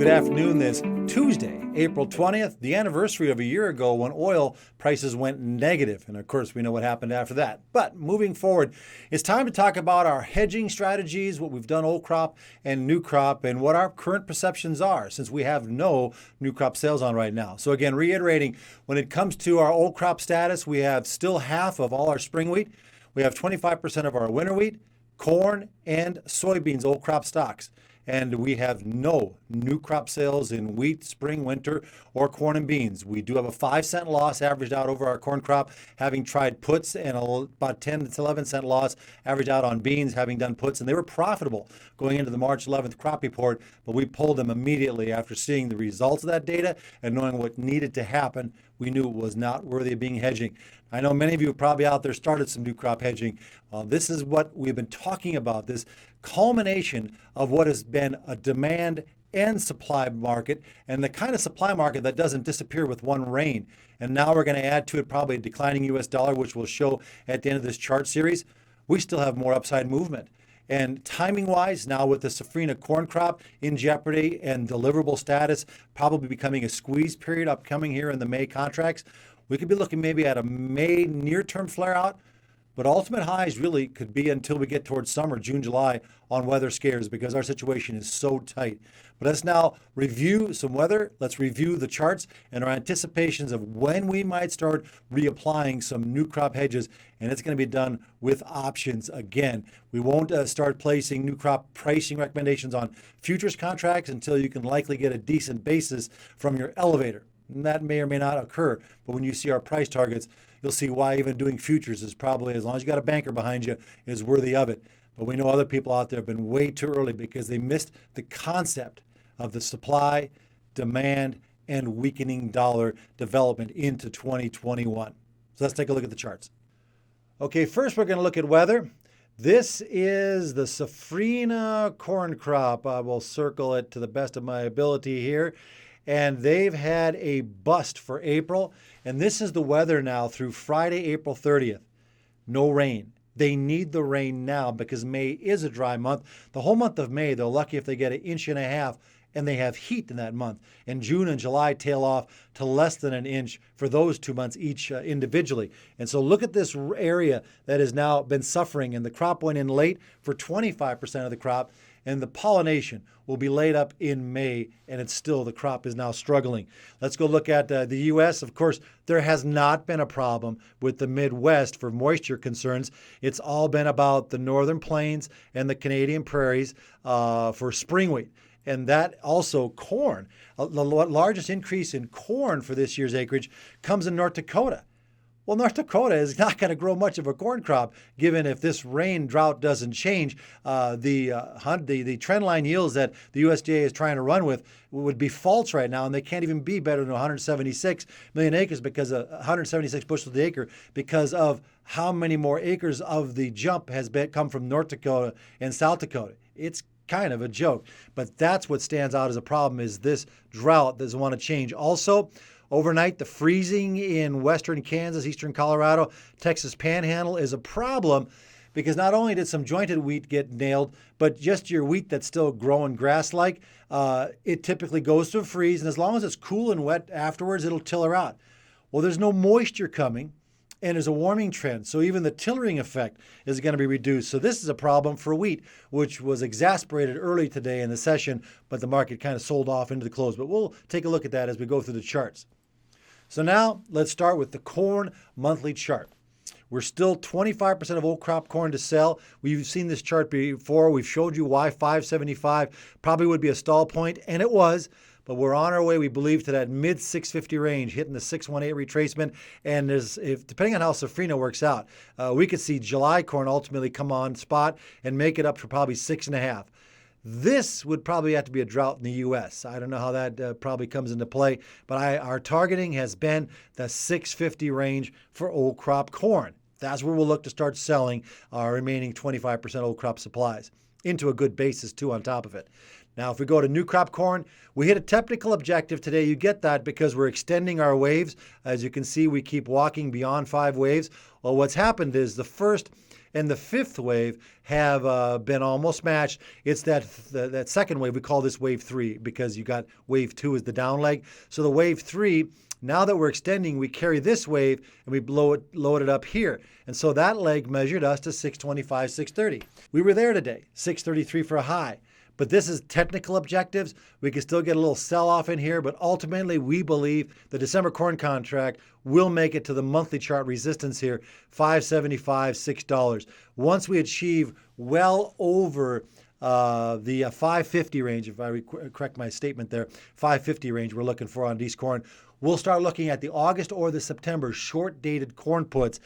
Good afternoon. This Tuesday, April 20th, the anniversary of a year ago when oil prices went negative. And of course, we know what happened after that. But moving forward, it's time to talk about our hedging strategies, what we've done old crop and new crop, and what our current perceptions are since we have no new crop sales on right now. So again, reiterating, when it comes to our old crop status, we have still half of all our spring wheat. We have 25% of our winter wheat, corn, and soybeans old crop stocks. And we have no new crop sales in wheat, spring, winter, or corn and beans. We do have a 5-cent loss averaged out over our corn crop, having tried puts, and about 10 to 11 cent loss averaged out on beans, having done puts. And they were profitable going into the March 11th crop report, but we pulled them immediately after seeing the results of that data and knowing what needed to happen. We knew it was not worthy of being hedging. I know many of you probably out there started some new crop hedging. This is what we've been talking about, this culmination of what has been a demand and supply market, and the kind of supply market that doesn't disappear with one rain. And now we're going to add to it probably a declining US dollar, which we'll show at the end of this chart series. We still have more upside movement. And timing-wise, now with the safrinha corn crop in jeopardy and deliverable status probably becoming a squeeze period upcoming here in the May contracts, we could be looking maybe at a May near-term flare-out, but ultimate highs really could be until we get towards summer, June, July, on weather scares because our situation is so tight. But let's now review some weather. Let's review the charts and our anticipations of when we might start reapplying some new crop hedges, and it's going to be done with options again. We won't start placing new crop pricing recommendations on futures contracts until you can likely get a decent basis from your elevator. And that may or may not occur, but when you see our price targets, you'll see why even doing futures is probably, as long as you got a banker behind you, is worthy of it. But we know other people out there have been way too early because they missed the concept of the supply, demand, and weakening dollar development into 2021. So let's take a look at the charts. Okay, first we're going to look at weather. This is the safrinha corn crop. I will circle it to the best of my ability here. And they've had a bust for April. And this is the weather now through Friday, April 30th. No rain. They need the rain now because May is a dry month. The whole month of May, they're lucky if they get 1.5 inches, and they have heat in that month. And June and July tail off to less than 1 inch for those 2 months each individually. And so look at this area that has now been suffering, and the crop went in late for 25% of the crop. And the pollination will be laid up in May, and it's still, the crop is now struggling. Let's go look at the U.S. Of course, there has not been a problem with the Midwest for moisture concerns. It's all been about the northern plains and the Canadian prairies for spring wheat. And that also corn. The largest increase in corn for this year's acreage comes in North Dakota. Well, North Dakota is not going to grow much of a corn crop, given if this rain drought doesn't change. The trend line yields that the USDA is trying to run with would be false right now, and they can't even be better than 176 million acres because of 176 bushels the acre because of how many more acres of the jump has come from North Dakota and South Dakota. It's kind of a joke, but that's what stands out as a problem is this drought doesn't want to change. Also, overnight, the freezing in western Kansas, eastern Colorado, Texas Panhandle is a problem because not only did some jointed wheat get nailed, but just your wheat that's still growing grass-like, it typically goes to a freeze, and as long as it's cool and wet afterwards, it'll tiller out. Well, there's no moisture coming, and there's a warming trend, so even the tillering effect is going to be reduced. So this is a problem for wheat, which was exasperated early today in the session, but the market kind of sold off into the close. But we'll take a look at that as we go through the charts. So now let's start with the corn monthly chart. We're still 25% of old crop corn to sell. We've seen this chart before. We've showed you why 575 probably would be a stall point, and it was. But we're on our way, we believe, to that mid 650 range, hitting the 618 retracement. And depending on how safrinha works out, we could see July corn ultimately come on spot and make it up to probably 6.5. This would probably have to be a drought in the U.S. I don't know how that probably comes into play, but our targeting has been the 650 range for old crop corn. That's where we'll look to start selling our remaining 25% old crop supplies into a good basis, too, on top of it. Now, if we go to new crop corn, we hit a technical objective today. You get that because we're extending our waves. As you can see, we keep walking beyond 5 waves. Well, what's happened is the first and the fifth wave have been almost matched. It's that second wave. We call this wave 3 because you got wave 2 is the down leg. So the wave 3, now that we're extending, we carry this wave and we load it up here. And so that leg measured us to 625, 630. We were there today, 633 for a high. But this is technical objectives. We can still get a little sell-off in here, but ultimately we believe the December corn contract will make it to the monthly chart resistance here, $5.75, $6. Once we achieve well over the 550 range, if I correct my statement there, 550 range we're looking for on D's corn, we'll start looking at the August or the September short-dated corn puts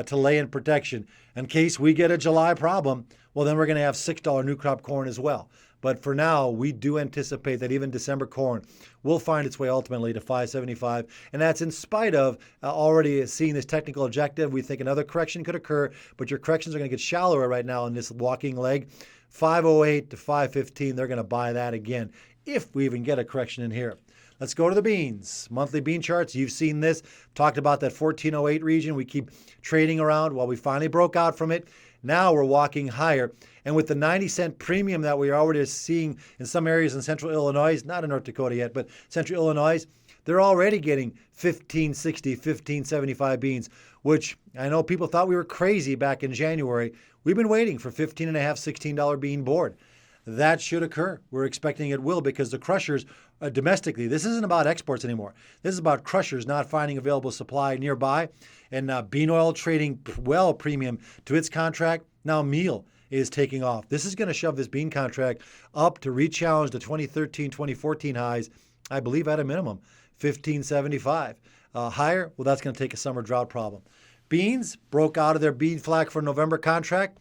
to lay in protection. In case we get a July problem, well, then we're going to have $6 new crop corn as well. But for now, we do anticipate that even December corn will find its way ultimately to $5.75. And that's in spite of already seeing this technical objective. We think another correction could occur, but your corrections are going to get shallower right now in this walking leg. 508 to 515, they're going to buy that again if we even get a correction in here. Let's go to the beans. Monthly bean charts. You've seen this. Talked about that 1408 region. We keep trading around while we finally broke out from it. Now we're walking higher. And with the 90-cent premium that we are already seeing in some areas in central Illinois, not in North Dakota yet, but central Illinois, they're already getting 1560, 1575 beans, which I know people thought we were crazy back in January. We've been waiting for $15.50, $16 bean board. That should occur. We're expecting it will because the crushers domestically, this isn't about exports anymore. This is about crushers not finding available supply nearby and bean oil trading well premium to its contract. Now meal is taking off. This is going to shove this bean contract up to re-challenge the 2013, 2014 highs, I believe at a minimum, 1575. Higher, well, that's going to take a summer drought problem. Beans broke out of their bean flag for November contract.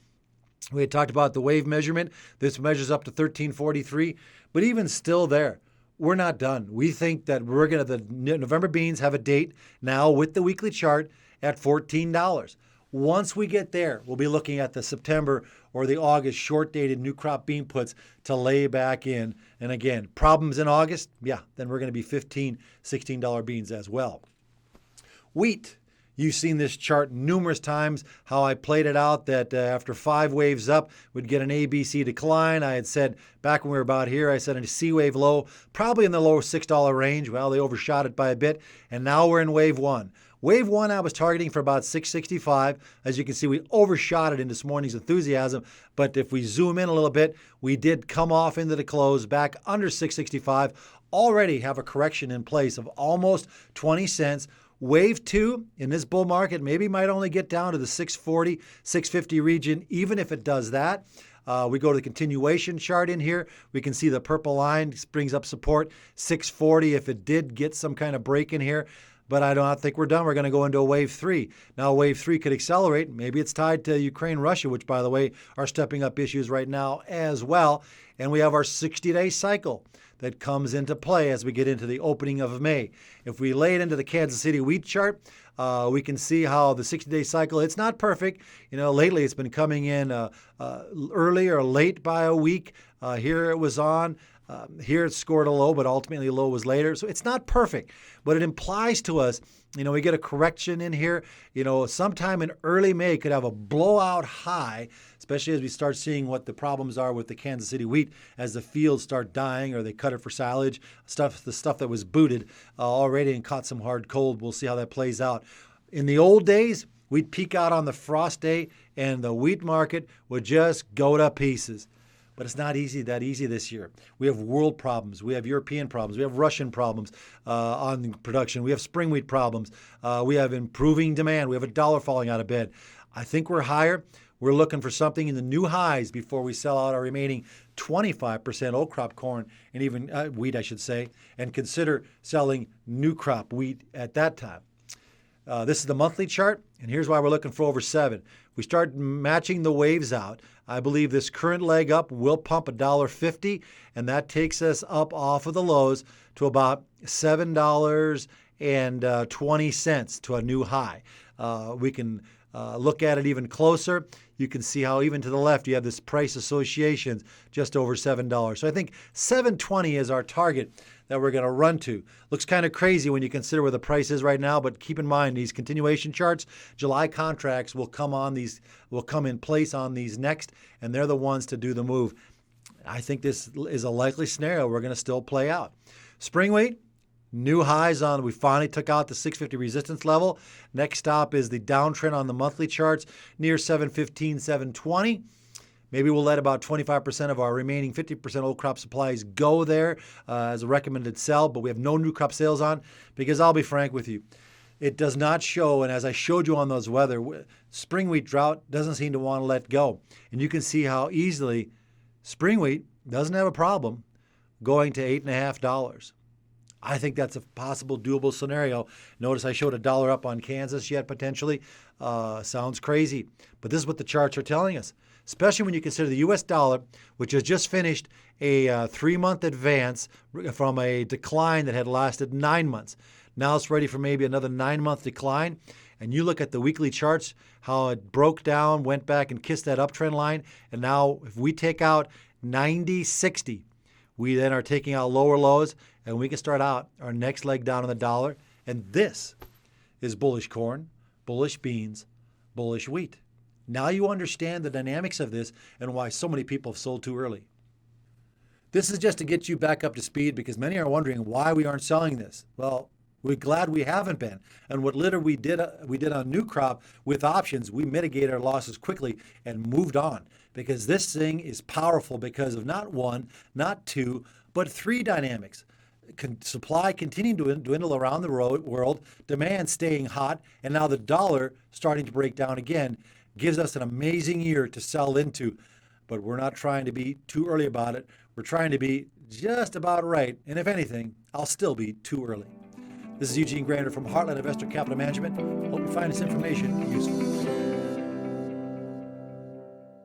We had talked about the wave measurement. This measures up to 1343, but even still there, we're not done. We think that the November beans have a date now with the weekly chart at $14. Once we get there, we'll be looking at the September or the August short-dated new crop bean puts to lay back in. And again, problems in August, yeah, then we're going to be $15, $16 beans as well. Wheat. You've seen this chart numerous times, how I played it out that after 5 waves up, we'd get an ABC decline. I had said back when we were about here, I said a C wave low, probably in the lower $6 range. Well, they overshot it by a bit, and now we're in wave 1. Wave 1 I was targeting for about 665. As you can see, we overshot it in this morning's enthusiasm, but if we zoom in a little bit, we did come off into the close back under 665, already have a correction in place of almost 20 cents. Wave 2 in this bull market maybe might only get down to the 640, 650 region. Even if it does that, we go to the continuation chart in here. We can see the purple line brings up support, 640 if it did get some kind of break in here. But I don't think we're done. We're going to go into a wave 3. Now, wave 3 could accelerate. Maybe it's tied to Ukraine, Russia, which, by the way, are stepping up issues right now as well. And we have our 60-day cycle that comes into play as we get into the opening of May. If we lay it into the Kansas City wheat chart, we can see how the 60-day cycle, it's not perfect. Lately it's been coming in early or late by a week. Here it was on. Here it scored a low, but ultimately the low was later. So it's not perfect, but it implies to us, we get a correction in here. Sometime in early May could have a blowout high, especially as we start seeing what the problems are with the Kansas City wheat as the fields start dying or they cut it for silage, the stuff that was booted already and caught some hard cold. We'll see how that plays out. In the old days, we'd peak out on the frost day and the wheat market would just go to pieces. But it's not that easy this year. We have world problems. We have European problems. We have Russian problems on production. We have spring wheat problems. We have improving demand. We have a dollar falling out of bed. I think we're higher. We're looking for something in the new highs before we sell out our remaining 25% old crop corn and even wheat, I should say, and consider selling new crop wheat at that time. This is the monthly chart, and here's why we're looking for over 7. We start matching the waves out. I believe this current leg up will pump $1.50, and that takes us up off of the lows to about $7.20 to a new high. We can look at it even closer. you can see how even to the left you have this price association just over $7. So I think $7.20 is our target that we're going to run to. Looks kind of crazy when you consider where the price is right now, but keep in mind these continuation charts, July contracts will come in place on these next, and they're the ones to do the move. I think this is a likely scenario we're going to still play out. Spring wheat, new highs on, we finally took out the 650 resistance level. Next stop is the downtrend on the monthly charts near 715, 720. Maybe we'll let about 25% of our remaining 50% old crop supplies go there as a recommended sell, but we have no new crop sales on because I'll be frank with you. It does not show, and as I showed you on those weather, spring wheat drought doesn't seem to want to let go. And you can see how easily spring wheat doesn't have a problem going to $8.50. I think that's a possible doable scenario. Notice I showed $1 up on Kansas yet potentially. Sounds crazy, but this is what the charts are telling us, especially when you consider the U.S. dollar, which has just finished a 3-month advance from a decline that had lasted 9 months. Now it's ready for maybe another 9-month decline. And you look at the weekly charts, how it broke down, went back and kissed that uptrend line. And now if we take out 90.60, we then are taking out lower lows, and we can start out our next leg down on the dollar. And this is bullish corn, bullish beans, bullish wheat. Now you understand the dynamics of this and why so many people have sold too early. This is just to get you back up to speed because many are wondering why we aren't selling this. Well, we're glad we haven't been. And what literally we did on new crop with options, we mitigated our losses quickly and moved on because this thing is powerful because of not one, not two, but 3 dynamics. Supply continuing to dwindle around the world, demand staying hot, and now the dollar starting to break down again gives us an amazing year to sell into. But we're not trying to be too early about it. We're trying to be just about right. And if anything, I'll still be too early. This is Eugene Grander from Heartland Investor Capital Management. Hope you find this information useful.